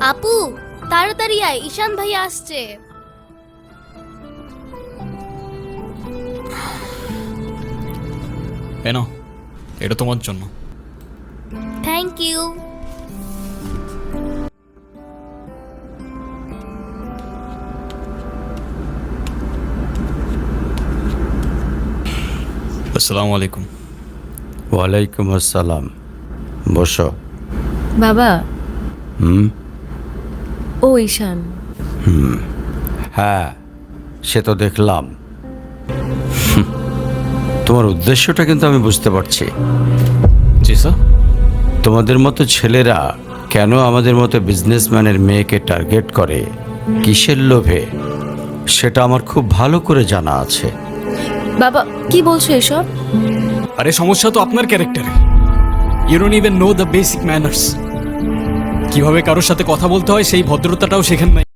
আপু তাড়াতাড়ি আয়, ঈশান ভাই আসছে। এনো, এটা তোমার জন্য। Thank you. আসসালামু আলাইকুম। ওয়ালাইকুম আসসালাম। বসো। বাবা, হুম। ও ঈশান। হ্যাঁ, সে তো দেখলাম। তোমার উদ্দেশ্যটা কিন্তু আমি বুঝতে পারছি। জি স্যার। তোমাদের মতো ছেলেরা কেন আমাদের মতো বিজনেসম্যানের মেয়েকে টার্গেট করে, কিসের লোভে, সেটা আমার খুব ভালো করে জানা আছে। বাবা, কি বলছো এসব? আরে সমস্যা তো আপনার ক্যারেক্টারে। You don't even know the basic manners. কিভাবে কারোর সাথে কথা বলতে হয় সেই ভদ্রতাটাও শেখেন নাই।